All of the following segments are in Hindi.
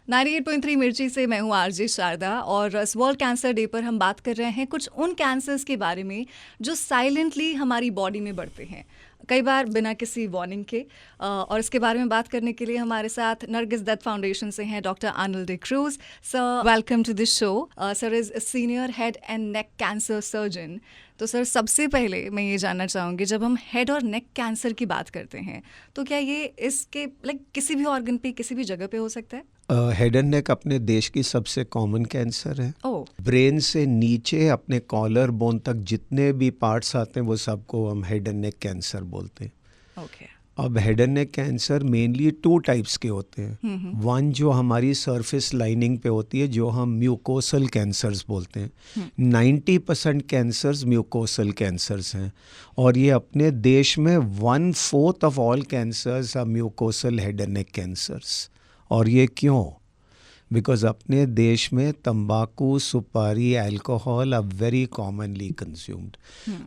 98.3 मिर्ची से मैं हूँ आरजे शारदा और इस वर्ल्ड कैंसर डे पर हम बात कर रहे हैं कुछ उन कैंसर्स के बारे में जो साइलेंटली हमारी बॉडी में बढ़ते हैं, कई बार बिना किसी वार्निंग के। और इसके बारे में बात करने के लिए हमारे साथ नरगिस दत्त फाउंडेशन से हैं doctor Anil D'Cruz. Sir, welcome to this show. Sir is senior head and neck cancer surgeon. तो सर, सबसे पहले मैं ये जानना चाहूँगी, जब हम हेड और नेक कैंसर की बात करते हैं तो क्या ये इसके किसी भी ऑर्गन पे, किसी भी जगह पे हो सकता है? हेड एंड नेक अपने देश की सबसे कॉमन कैंसर है। ब्रेन से नीचे अपने कॉलर बोन तक जितने भी पार्ट्स आते हैं वो सबको हम हेड एंड नेक कैंसर बोलते हैं। अब head and neck cancer mainly 2 types के होते हैं। वन जो हमारी सरफेस लाइनिंग पे होती है, जो हम म्यूकोसल कैंसर्स बोलते हैं। 90% कैंसर्स म्यूकोसल कैंसर्स हैं और ये अपने देश में 1/4 of all cancers are mucosal head and neck cancers. और ये क्यों? बिकॉज अपने देश में तंबाकू, सुपारी, alcohol are very commonly consumed.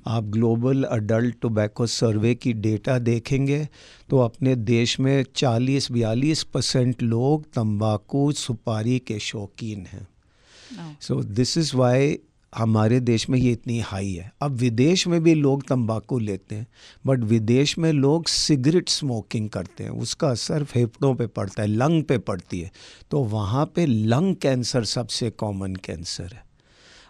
आप ग्लोबल अडल्ट टोबैको सर्वे की डेटा देखेंगे तो अपने देश में 40-42% लोग तंबाकू, सुपारी के शौकीन हैं। सो दिस इज़ वाई हमारे देश में ये इतनी हाई है। अब विदेश में भी लोग तंबाकू लेते हैं, बट विदेश में लोग सिगरेट स्मोकिंग करते हैं, उसका असर फेफड़ों पे पड़ता है, लंग पे पड़ती है, तो वहाँ पे लंग कैंसर सबसे कॉमन कैंसर है।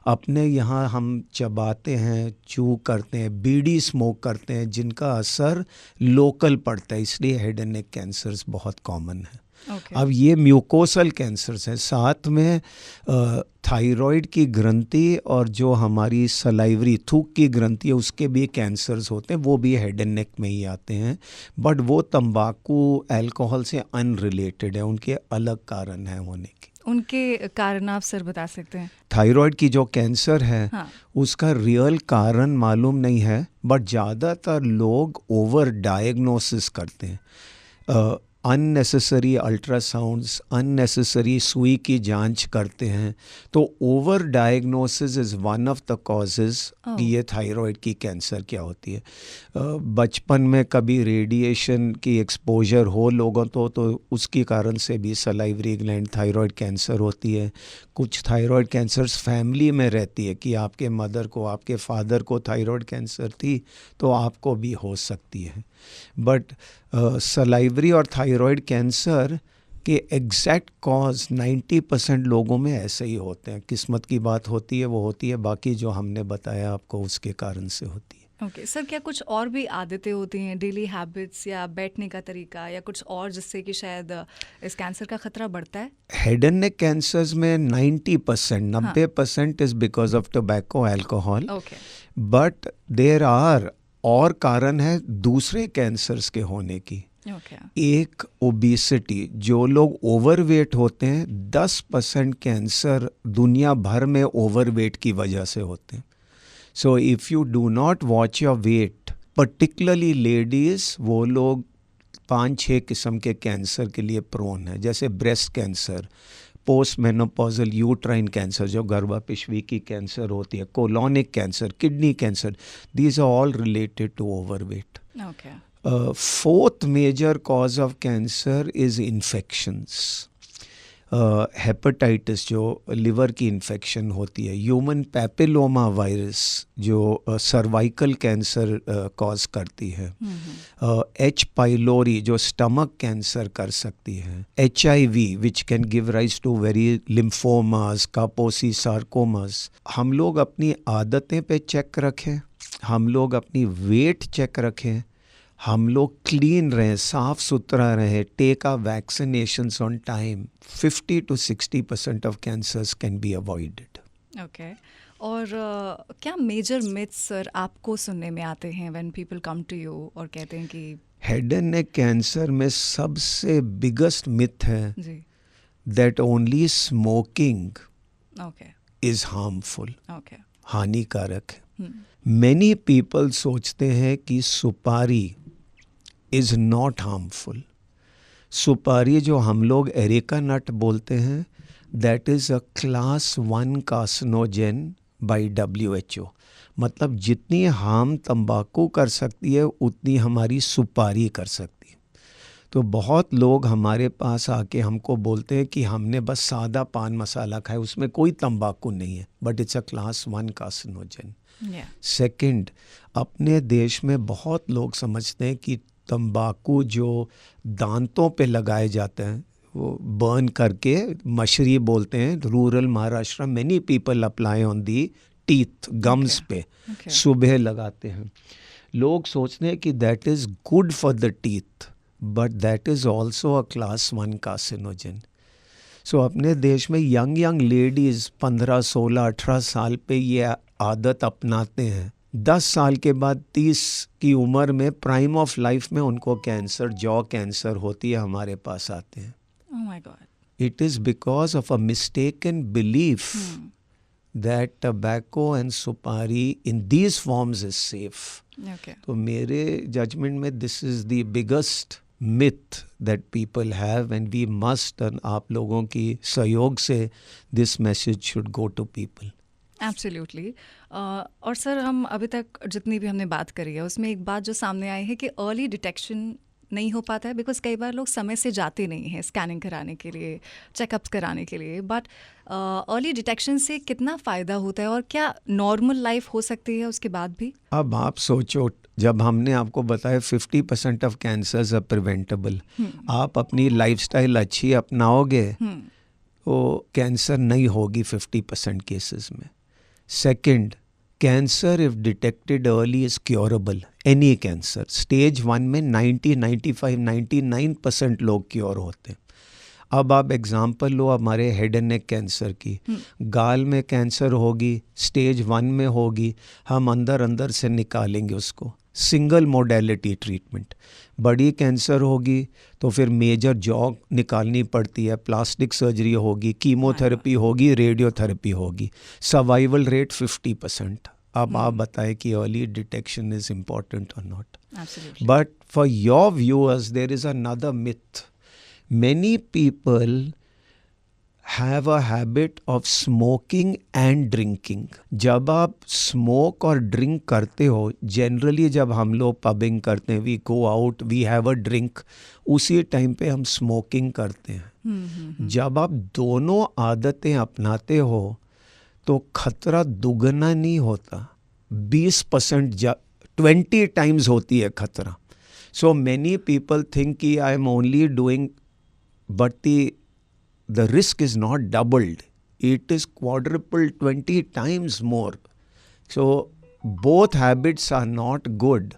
अपने यहाँ हम चबाते हैं, चू करते हैं, बीड़ी स्मोक करते हैं, जिनका असर लोकल पड़ता है, इसलिए हेड एंड नेक कैंसर्स बहुत कॉमन है। अब ये म्यूकोसल कैंसर्स हैं, साथ में थायराइड की ग्रंथि और जो हमारी सलाइवरी थूक की ग्रंथि है उसके भी कैंसर्स होते हैं, वो भी हेड एंड नेक में ही आते हैं, बट वो तंबाकू, अल्कोहल से अनरिलेटेड है, उनके अलग कारण हैं होने के। उनके कारण आप सर बता सकते हैं? थायराइड की जो कैंसर है उसका रियल कारण मालूम नहीं है, बट ज़्यादातर लोग ओवर डायग्नोसिस करते हैं। अननेसेसरी अल्ट्रासाउंड्स, अननेसेसरी सुई की जांच करते हैं, तो over diagnosis is one of the causes कि ये थायराइड की कैंसर क्या होती है। बचपन में कभी रेडिएशन की एक्सपोजर हो लोगों तो उसके कारण से भी सलाइवरी ग्लैंड थायराइड कैंसर होती है। कुछ थायराइड कैंसर्स फैमिली में रहती है कि आपके मदर को, आपके फादर को थायराइड कैंसर थी तो आपको भी हो सकती है। बट सलाइवरी और थायराइड कैंसर के एग्जैक्ट कॉज 90% लोगों में ऐसे ही होते हैं। किस्मत की बात होती है, वो होती है, बाकी जो हमने बताया आपको उसके कारण से होती है। ओके सर, क्या कुछ और भी आदतें होती हैं, डेली हैबिट्स या बैठने का तरीका या कुछ और, जिससे कि शायद इस कैंसर का खतरा बढ़ता है? हेड एंड नेक कैंसर्स में 90% is because of tobacco, alcohol, but there are और कारण है दूसरे कैंसर्स के होने की। एक ओबेसिटी, जो लोग ओवरवेट होते हैं, 10% कैंसर दुनिया भर में ओवरवेट की वजह से होते हैं। So if you do not watch your weight, particularly ladies, वो लोग 5-6 किस्म के कैंसर के लिए प्रोन है, जैसे breast cancer, post menopausal uterine cancer जो गर्भापिशवी की कैंसर होती है, colonic cancer, kidney cancer, these are all related to overweight. Fourth major cause of cancer is infections. Hepatitis जो लिवर की इन्फेक्शन होती है, ह्यूमन पैपिलोमा वायरस जो सर्वाइकल कैंसर कॉज करती है, एच पाइलोरी जो स्टमक कैंसर कर सकती है, HIV which can give rise to very lymphomas, Kaposi sarcomas. हम लोग अपनी आदतें पे चेक रखें, हम लोग अपनी वेट चेक रखें, हम लोग क्लीन रहें, साफ सुथरा रहें, take a vaccinations on time, 50 to 60% of cancers can be avoided. Okay, और क्या मेजर मिथ्स सर आपको सुनने में आते हैं when people come to you और कहते हैं कि हेड एंड नेक कैंसर में सबसे बिगेस्ट मिथ है that only smoking is harmful, हानिकारक है। मैनी पीपल सोचते हैं कि सुपारी इज नॉट हार्मफुल। सुपारी जो हम लोग एरिका नट बोलते हैं, that is a class 1 carcinogen by WHO। मतलब जितनी हार्म तंबाकू कर सकती है उतनी हमारी सुपारी कर सकती है। तो बहुत लोग हमारे पास आके हमको बोलते हैं कि हमने बस सादा पान मसाला खाया, उसमें कोई तंबाकू नहीं है, but it's a class 1 carcinogen. Second, अपने देश में बहुत लोग समझते हैं कि तंबाकू जो दांतों पे लगाए जाते हैं वो बर्न करके मशरी बोलते हैं, rural Maharashtra many people apply on the teeth gums पे सुबह लगाते हैं। लोग सोचते हैं कि that is good for the teeth, but that is also a class 1 carcinogen. So अपने देश में यंग लेडीज़ 15, 16, 18 साल पे ये आदत अपनाते हैं। 10 साल के बाद 30 की उम्र में प्राइम ऑफ लाइफ में उनको कैंसर, जॉ कैंसर होती है, हमारे पास आते हैं। Oh my God. It is because of a mistaken belief that tobacco and supari in these forms is safe. Okay. तो मेरे judgment में this is the biggest myth that people have, and we must, and आप लोगों की सहयोग से this message should go to people. Absolutely. और सर, हम अभी तक जितनी भी हमने बात करी है उसमें एक बात जो सामने आई है कि अर्ली डिटेक्शन नहीं हो पाता है, बिकॉज कई बार लोग समय से जाते नहीं हैं स्कैनिंग कराने के लिए, चेकअप्स कराने के लिए। बट अर्ली डिटेक्शन से कितना फ़ायदा होता है और क्या नॉर्मल लाइफ हो सकती है उसके बाद भी? अब आप सोचो, जब हमने आपको बताया 50% ऑफ कैंसर्स आर प्रिवेंटेबल, आप अपनी लाइफस्टाइल अच्छी अपनाओगे तो कैंसर नहीं होगी 50% केसेस में। Second, cancer if detected early is curable. Any cancer stage 1 में 90, 95, 99% लोग क्योर होते हैं। अब आप एग्जांपल लो हमारे हेड एंड नेक कैंसर की। गाल में कैंसर होगी, स्टेज 1 में होगी, हम अंदर से निकालेंगे उसको, सिंगल मोडेलिटी ट्रीटमेंट। बड़ी कैंसर होगी तो फिर मेजर जॉ निकालनी पड़ती है, प्लास्टिक सर्जरी होगी, कीमोथेरेपी होगी, रेडियोथेरेपी होगी। Survival rate 50%। अब आप बताएं कि अर्ली डिटेक्शन इज इम्पॉर्टेंट और not. But for your viewers there is another myth. Many people have a habit of smoking and drinking. जब आप smoke और drink करते हो, generally जब हम लोग पबिंग करते हैं, we go out, we have a drink, उसी टाइम पे हम smoking करते हैं। जब आप दोनों आदतें अपनाते हो तो खतरा दुगना नहीं होता, 20% 20 times होती है खतरा। So many people think कि I am only doing, but the risk is not doubled, it is quadrupled, 20 times more. So both habits are not good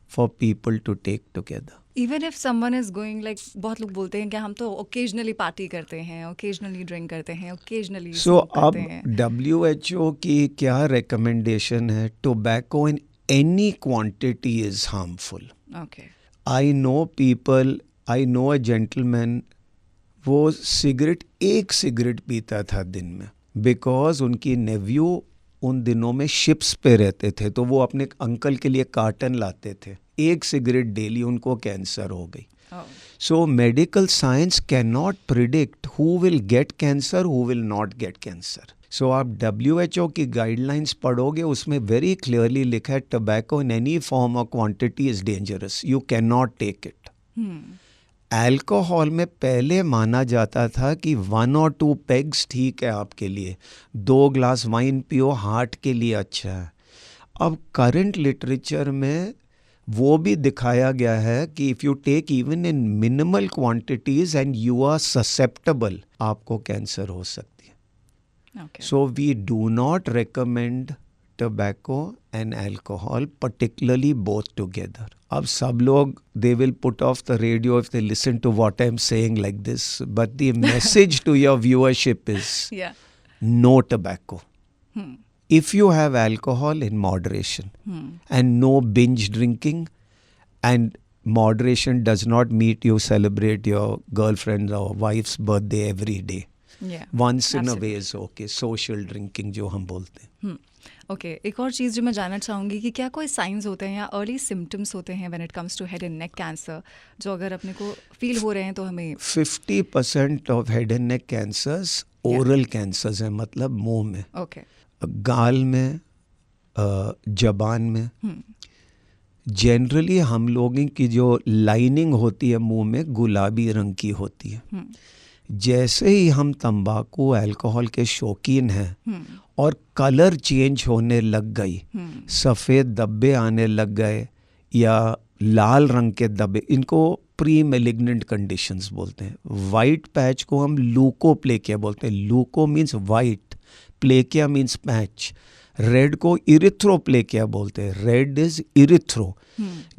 for people to take together. Even if someone is going, like, बहुत लोग बोलते हैं कि हम तो occasionally पार्टी करते हैं, occasionally ड्रिंक करते हैं, occasionally smoke करते हैं। अब WHO की क्या रिकमेंडेशन है? Tobacco in any quantity is harmful. Okay. I know a gentleman, वो एक सिगरेट पीता था दिन में, बिकॉज उनकी नेव्यू उन दिनों में शिप्स पे रहते थे, तो वो अपने अंकल के लिए कार्टन लाते थे। एक सिगरेट डेली, उनको कैंसर हो गई। So medical science can not predict who will get cancer, who will not get cancer. So आप WHO की गाइडलाइंस पढ़ोगे, उसमें वेरी क्लियरली लिखा है टोबैको इन एनी फॉर्म और quantity is dangerous, you can not take it. Alcohol में पहले माना जाता था कि 1 or 2 पेग्स ठीक है आपके लिए, 2 ग्लास वाइन पियो, हार्ट के लिए अच्छा है। अब करंट लिटरेचर में वो भी दिखाया गया है कि if you take even in minimal quantities and you are susceptible, आपको कैंसर हो सकती है। So we do not recommend tobacco and alcohol, particularly both together. अब सब लोग, they will put off the radio if they listen to what I'm saying like this, but the message to your viewership is no tobacco. If you have alcohol, in moderation, and no binge drinking, and moderation does not mean you celebrate your girlfriend's or wife's birthday every day. Once in a way is okay. Social drinking जो हम बोलते हैं। ओके, एक और चीज़ जो मैं जानना चाहूँगी कि क्या कोई साइंस होते हैं या अर्ली सिम्टम्स होते हैं when it comes to head and neck cancer, जो अगर अपने को फील हो रहे हैं तो हमें? 50% of head and neck cancers oral cancers हैं, मतलब मुंह में, ओके, गाल में, जबान में, जनरली हम लोगों की जो लाइनिंग होती है मुंह में गुलाबी रंग की होती है। जैसे ही हम तंबाकू अल्कोहल के शौकीन हैं और कलर चेंज होने लग गई, सफ़ेद धब्बे आने लग गए या लाल रंग के धब्बे, इनको प्री मेलिग्नेंट कंडीशंस बोलते हैं। वाइट पैच को हम लूकोप्लेकिया बोलते हैं। Leuko means white, plakia means patch. Red को इरिथ्रोप्लेकिया बोलते हैं। Red is erythro.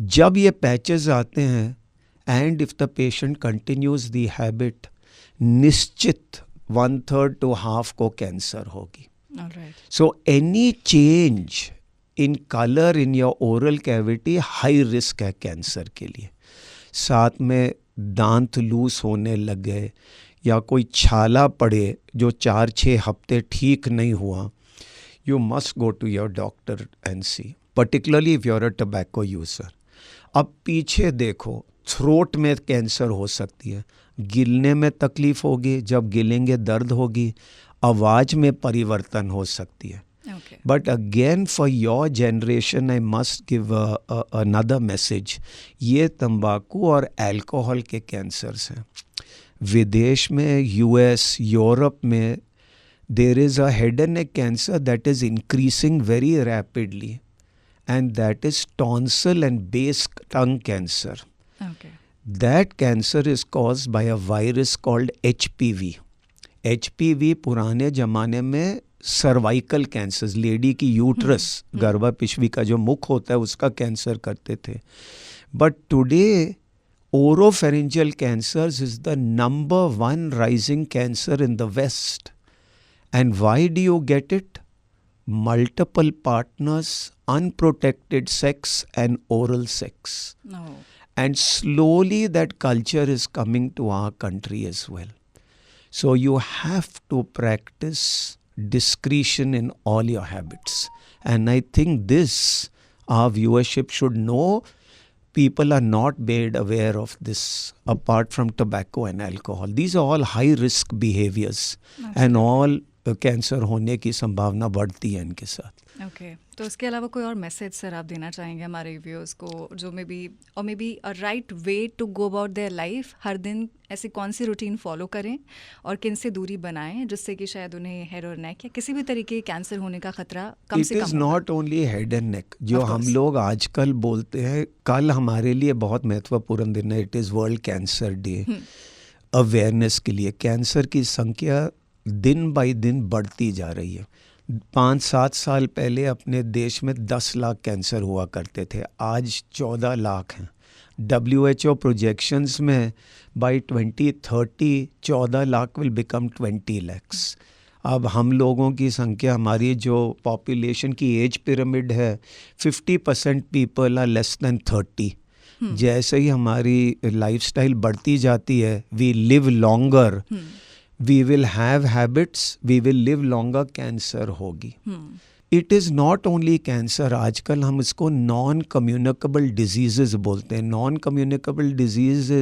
जब ये पैचेस आते हैं and if the patient continues the habit, निश्चित 1/3 to half को कैंसर होगी। So any change in colour in your oral cavity high risk है कैंसर के लिए। साथ में दांत लूज होने लग गए या कोई छाला पड़े जो 4-6 हफ्ते ठीक नहीं हुआ, you must go to your doctor and see, particularly if you're a tobacco user. अब पीछे देखो, थ्रोट में कैंसर हो सकती है, गिलने में तकलीफ होगी, जब गिलेंगे दर्द होगी, आवाज़ में परिवर्तन हो सकती है। But again for your generation I must give another message. ये तंबाकू और अल्कोहल के कैंसर्स हैं। विदेश में, यूएस, यूरोप में there is a head and neck cancer that is increasing very rapidly, and that is tonsil and base tongue cancer. Okay. That cancer is caused by a virus called HPV. HPV पुराने ज़माने में सर्वाइकल कैंसर, लेडी की यूट्रस, गर्भापिशवी का जो मुख होता है उसका कैंसर करते थे। But today oropharyngeal cancer is the number 1 rising cancer in the West. And why do you get it? Multiple partners, unprotected sex and oral sex. No. And slowly that culture is coming to our country as well. So you have to practice discretion in all your habits. And I think this, our viewership should know. People are not made aware of this apart from tobacco and alcohol. These are all high risk behaviors. And all cancer होने की संभावना बढ़ती है इनके साथ। ओके, तो इसके अलावा कोई और मैसेज सर आप देना चाहेंगे हमारे व्यूअर्स को, जो maybe a right way to go about their life? हर दिन ऐसी कौन सी रूटीन फॉलो करें और किन से दूरी बनाएं जिससे कि शायद उन्हें हेड और नेक या किसी भी तरीके कैंसर होने का खतरा कम से कम हो? It is not only head and नेक। जो हम लोग आजकल बोलते हैं, कल हमारे लिए बहुत महत्वपूर्ण दिन है, it is world cancer day. Awareness के लिए कैंसर की संख्या दिन बाई दिन बढ़ती जा रही है। 5-7 साल पहले अपने देश में 10 लाख कैंसर हुआ करते थे, आज 14 लाख हैं। WHO प्रोजेक्शंस में by 2030 14 lakh will become 20 lakhs। अब हम लोगों की संख्या, हमारी जो पॉपुलेशन की एज पिरामिड है, 50% पीपल आर लेस देन 30। जैसे ही हमारी लाइफस्टाइल बढ़ती जाती है, we live longer, we will have habits, we will live longer, cancer होगी। It is not only cancer, आजकल हम इसको नॉन कम्युनिकेबल डिजीज़ बोलते हैं। Non communicable disease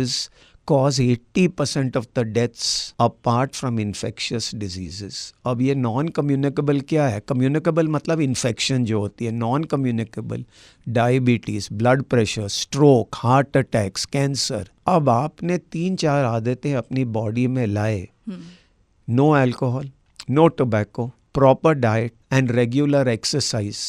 cause 80% of the deaths apart from infectious diseases. अब ये नॉन कम्युनिकेबल क्या है? कम्युनिकेबल मतलब इन्फेक्शन जो होती है, non communicable diabetes, blood pressure, stroke, heart attacks, cancer. अब आपने 3-4 आदतें अपनी बॉडी में लाए, no alcohol, no tobacco, proper diet and regular exercise.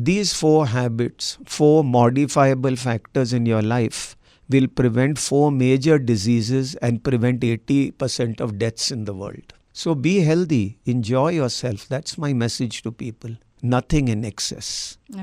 These 4 habits, 4 modifiable factors in your life will prevent 4 major diseases and prevent 80% of deaths in the world. So be healthy, enjoy yourself. That's my message to people. Nothing in excess.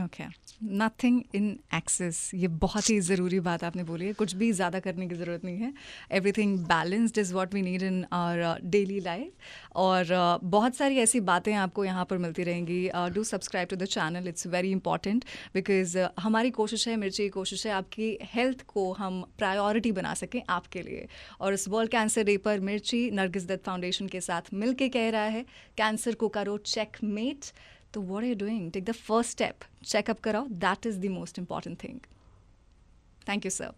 Okay. Nothing in excess, ये बहुत ही ज़रूरी बात आपने बोली है। कुछ भी ज़्यादा करने की ज़रूरत नहीं है। Everything balanced is what we need in our daily life. और बहुत सारी ऐसी बातें आपको यहाँ पर मिलती रहेंगी। Do subscribe to the channel, it's very important, because हमारी कोशिश है, मिर्ची की कोशिश है, आपकी हेल्थ को हम प्रायोरिटी बना सकें आपके लिए। और इस वर्ल्ड कैंसर डे पर मिर्ची नरगिस दत्त फाउंडेशन के साथ मिल के कह रहा है, कैंसर को करो चेकमेट। तो what are you doing? Take the first step. Check up karao. That is the most important thing. Thank you, sir.